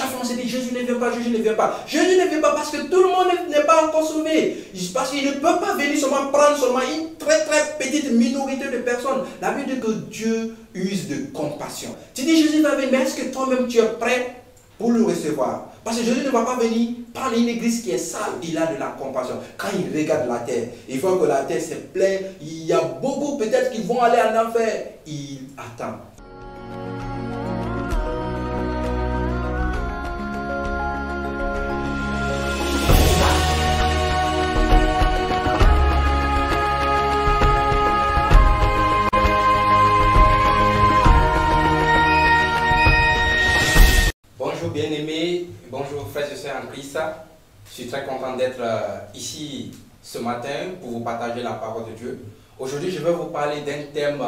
Chaque fois on se dit Jésus ne vient pas, Jésus ne vient pas. Jésus ne vient pas parce que tout le monde n'est pas encore sauvé. Parce qu'il ne peut pas venir seulement prendre seulement une très petite minorité de personnes. La Bible dit que Dieu use de compassion. Tu dis Jésus va venir, mais est-ce que toi-même tu es prêt pour le recevoir? Parce que Jésus ne va pas venir prendre une église qui est sale. Il a de la compassion. Quand il regarde la terre, il voit que la terre s'est pleine. Il y a beaucoup peut-être qui vont aller en enfer. Il attend. Bonjour bien-aimés, bonjour frères et sœurs en Christ. Je suis très content d'être ici ce matin pour vous partager la parole de Dieu. Aujourd'hui, je vais vous parler d'un thème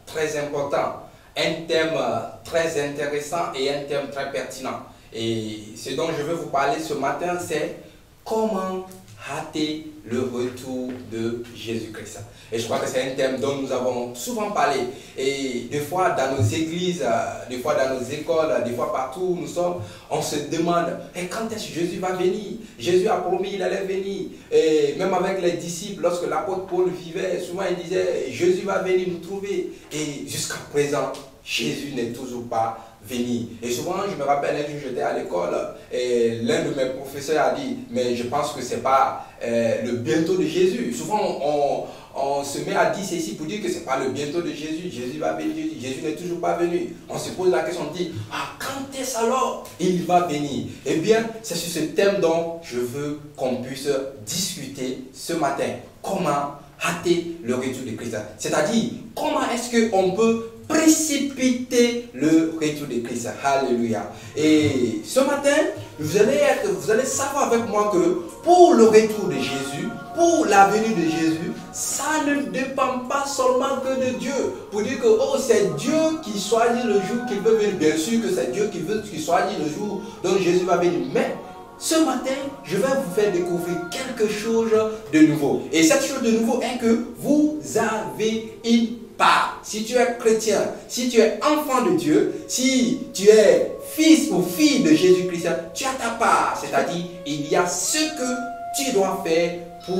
très important, un thème très intéressant et un thème très pertinent. Et ce dont je vais vous parler ce matin, c'est comment hâter le retour de Jésus-Christ. Et je crois que c'est un thème dont nous avons souvent parlé. Et des fois dans nos églises, des fois dans nos écoles, des fois partout où nous sommes, on se demande quand est-ce que Jésus va venir? Jésus a promis qu'il allait venir. Et même avec les disciples, lorsque l'apôtre Paul vivait, souvent il disait Jésus va venir nous trouver. Et jusqu'à présent, Jésus n'est toujours pas venu. Et souvent, je me rappelle, un jour j'étais à l'école et l'un de mes professeurs a dit, mais je pense que ce n'est pas le bientôt de Jésus. Souvent, on se met à dire ceci pour dire que ce n'est pas le bientôt de Jésus. Jésus va venir, Jésus n'est toujours pas venu. On se pose la question, on dit, quand est-ce alors il va venir? Eh bien, c'est sur ce thème dont je veux qu'on puisse discuter ce matin. Comment hâter le retour de Christ? C'est-à-dire, comment est-ce qu'on peut précipiter le retour de Christ? Alléluia. Et ce matin, vous allez savoir avec moi que pour le retour de Jésus, pour la venue de Jésus, ça ne dépend pas seulement que de Dieu. Pour dire que c'est Dieu qui choisit le jour qu'il veut venir. Bien sûr que c'est Dieu qui choisit le jour dont Jésus va venir. Mais ce matin, je vais vous faire découvrir quelque chose de nouveau. Et cette chose de nouveau est que vous avez une part. Si tu es chrétien, si tu es enfant de Dieu, si tu es fils ou fille de Jésus-Christ, tu as ta part. C'est-à-dire, il y a ce que tu dois faire pour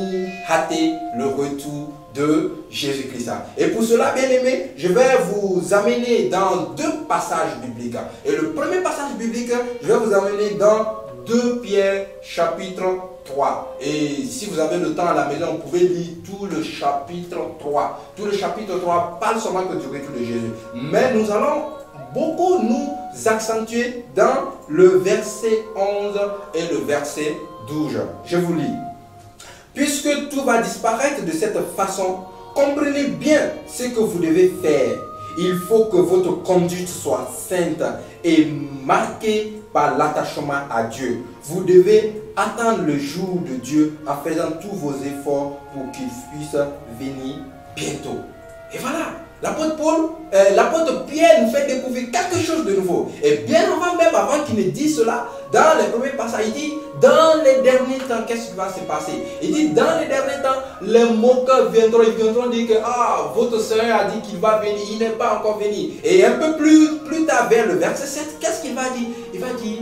hâter le retour de Jésus-Christ. Et pour cela, bien aimé, je vais vous amener dans deux passages bibliques. Et le premier passage biblique, je vais vous amener dans 2 Pierre chapitre 3. Et si vous avez le temps à la maison, vous pouvez lire tout le chapitre 3. Tout le chapitre 3 parle seulement que du retour de Jésus. Mais nous allons beaucoup nous accentuer dans le verset 11 et le verset 12. Je vous lis. Puisque tout va disparaître de cette façon, comprenez bien ce que vous devez faire. Il faut que votre conduite soit sainte et marquée par l'attachement à Dieu. Vous devez attendre le jour de Dieu en faisant tous vos efforts pour qu'il puisse venir bientôt. Et voilà, l'apôtre Pierre nous fait découvrir quelque chose de nouveau. Et bien avant qu'il ne dise cela, dans les premiers passages, il dit, dans les derniers temps, qu'est-ce qui va se passer? Il dit, dans les derniers temps, les moqueurs viendront, ils viendront dire que, votre Seigneur a dit qu'il va venir, il n'est pas encore venu. Et un peu plus tard, vers le verset 7, qu'est-ce qu'il va dire? Il va dire,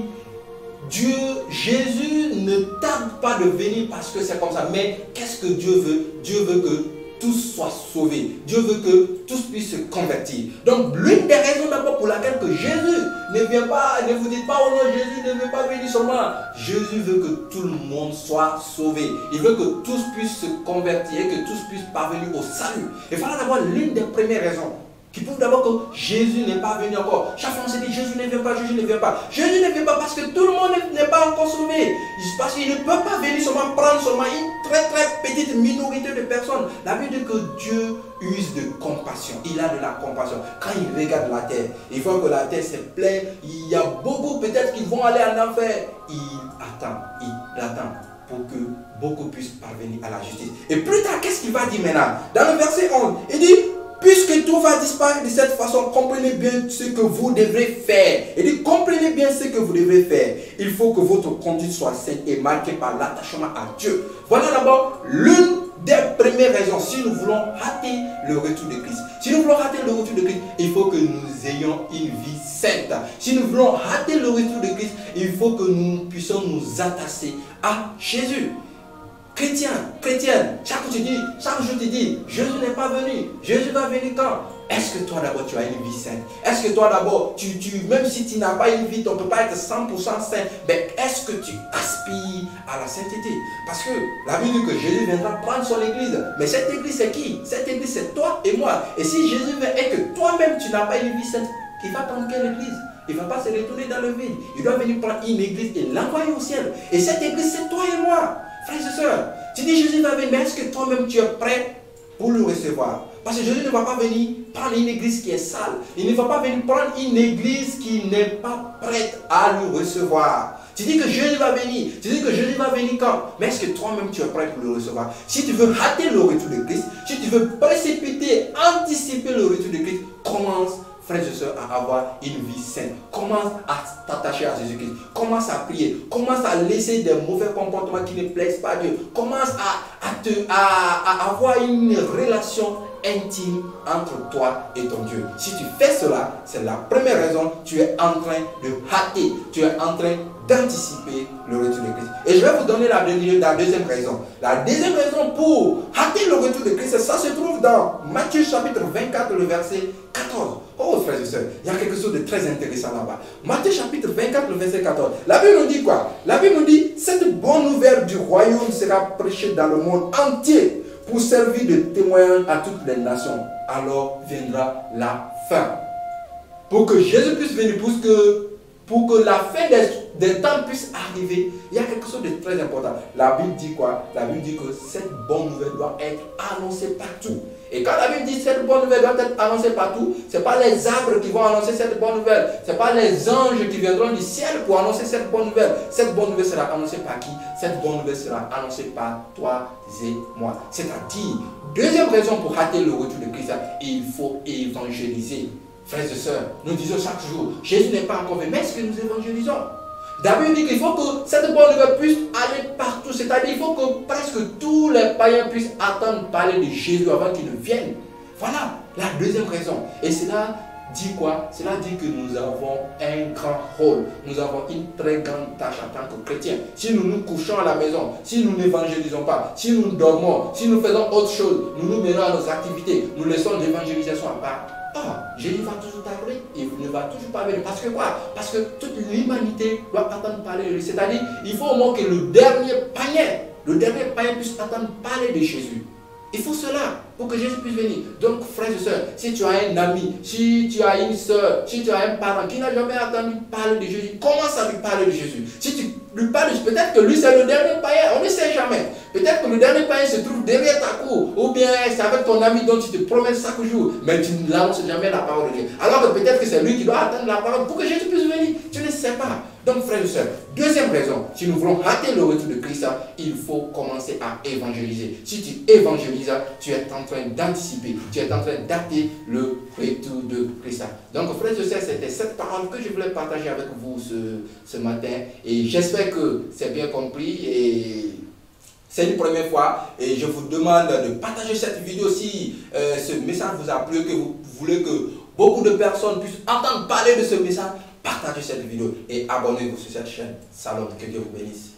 Jésus ne tarde pas de venir parce que c'est comme ça. Mais qu'est-ce que Dieu veut? Dieu veut que tous soient sauvés. Dieu veut que tous puissent se convertir. Donc, l'une des raisons d'abord pour laquelle que Jésus ne vient pas, ne vous dites pas, oh non, Jésus ne veut pas venir seulement. Jésus veut que tout le monde soit sauvé. Il veut que tous puissent se convertir et que tous puissent parvenir au salut. Et voilà d'abord l'une des premières raisons qui prouve d'abord que Jésus n'est pas venu encore. Chaque fois on se dit Jésus ne vient pas, Jésus ne vient pas. Jésus ne vient pas parce que tout le monde n'est pas encore sauvé. Parce qu'il ne peut pas venir seulement prendre seulement une très petite minorité de personnes. La Bible dit que Dieu use de compassion. Il a de la compassion. Quand il regarde la terre, il voit que la terre s'est pleine. Il y a beaucoup peut-être qui vont aller en enfer. Il attend pour que beaucoup puissent parvenir à la justice. Et plus tard, qu'est-ce qu'il va dire maintenant? Dans le verset 11, il dit, Puisque tout va disparaître de cette façon, comprenez bien ce que vous devrez faire. Et dit, comprenez bien ce que vous devrez faire. Il faut que votre conduite soit saine et marquée par l'attachement à Dieu. Voilà d'abord l'une des premières raisons. Si nous voulons rater le retour de Christ, si nous voulons rater le retour de Christ, il faut que nous ayons une vie sainte. Si nous voulons rater le retour de Christ, il faut que nous puissions nous attacher à Jésus. Chrétien, chrétienne, chaque jour tu dis, Jésus n'est pas venu. Jésus va venir quand? Est-ce que toi d'abord tu as une vie sainte? Est-ce que toi d'abord, même si tu n'as pas une vie, tu ne peux pas être 100% saint, mais est-ce que tu aspires à la sainteté? Parce que la Bible dit que Jésus viendra prendre son église. Mais cette église c'est qui? Cette église c'est toi et moi. Et si Jésus vient et que toi-même tu n'as pas une vie sainte, il va prendre quelle église? Il ne va pas se retourner dans le vide. Il doit venir prendre une église et l'envoyer au ciel. Et cette église c'est toi et moi. Frères et sœurs, tu dis Jésus va venir, mais est-ce que toi-même tu es prêt pour le recevoir? Parce que Jésus ne va pas venir prendre une église qui est sale. Il ne va pas venir prendre une église qui n'est pas prête à le recevoir. Tu dis que Jésus va venir. Tu dis que Jésus va venir quand? Mais est-ce que toi-même tu es prêt pour le recevoir? Si tu veux rater le retour de Christ, si tu veux précipiter, anticiper le retour de Christ, commence, frères et sœurs, à avoir une vie saine. Commence à t'attacher à Jésus-Christ. Commence à prier. Commence à laisser des mauvais comportements qui ne plaisent pas à Dieu. Commence à avoir une relation intime entre toi et ton Dieu. Si tu fais cela, c'est la première raison. Tu es en train de rater. Tu es en train d'anticiper le retour de Christ. Et je vais vous donner la deuxième raison. La deuxième raison pour rater le retour de Christ, ça se trouve dans Matthieu chapitre 24, le verset 14. Oh frères et sœurs, il y a quelque chose de très intéressant là-bas. Matthieu chapitre 24, le verset 14. La Bible nous dit quoi? La Bible nous dit, cette bonne nouvelle du royaume sera prêchée dans le monde entier pour servir de témoin à toutes les nations. Alors viendra la fin. Pour que Jésus puisse venir, pour que la fin des temps puisse arriver, il y a quelque chose de très important. La Bible dit quoi? La Bible dit que cette bonne nouvelle doit être annoncée partout. Et quand la Bible dit que cette bonne nouvelle doit être annoncée partout, ce n'est pas les arbres qui vont annoncer cette bonne nouvelle. Ce n'est pas les anges qui viendront du ciel pour annoncer cette bonne nouvelle. Cette bonne nouvelle sera annoncée par qui? Cette bonne nouvelle sera annoncée par toi et moi. C'est-à-dire, deuxième raison pour rater le retour de Christ, il faut évangéliser. Frères et sœurs, nous disons chaque jour, Jésus n'est pas encore venu, mais est-ce que nous évangélisons? David dit qu'il faut que cette bonne nouvelle puisse aller partout, c'est-à-dire qu'il faut que presque tous les païens puissent attendre parler de Jésus avant qu'il ne vienne. Voilà la deuxième raison. Et cela dit quoi? Cela dit que nous avons un grand rôle, nous avons une très grande tâche en tant que chrétiens. Si nous nous couchons à la maison, si nous n'évangélisons pas, si nous dormons, si nous faisons autre chose, nous nous mêlons à nos activités, nous laissons l'évangélisation à part. Jésus va toujours t'appeler, il ne va toujours pas venir. Parce que quoi? Parce que toute l'humanité doit attendre parler de lui. C'est-à-dire, il faut au moins que le dernier païen puisse attendre parler de Jésus. Il faut cela pour que Jésus puisse venir. Donc, frères et sœurs, si tu as un ami, si tu as une soeur, si tu as un parent qui n'a jamais entendu parler de Jésus, commence à lui parler de Jésus. Si tu lui parles, peut-être que lui c'est le dernier païen, on ne sait jamais. Peut-être que le dernier païen se trouve derrière ta cour, ou bien c'est avec ton ami dont tu te promènes chaque jour, mais tu ne l'annonces jamais la parole de Dieu. Alors que peut-être que c'est lui qui doit attendre la parole pour que Jésus puisse venir. Tu ne sais pas. Donc, frères et sœurs, deuxième raison, si nous voulons rater le retour de Christ, il faut commencer à évangéliser. Si tu évangélises, tu es en train d'anticiper, tu es en train d'acter le retour de Christ. Donc, frères et sœurs, c'était cette parole que je voulais partager avec vous ce matin. Et j'espère que c'est bien compris. Et c'est une première fois. Et je vous demande de partager cette vidéo si ce message vous a plu, que vous voulez que beaucoup de personnes puissent entendre parler de ce message. Partagez cette vidéo et abonnez-vous sur cette chaîne. Salut, que Dieu vous bénisse.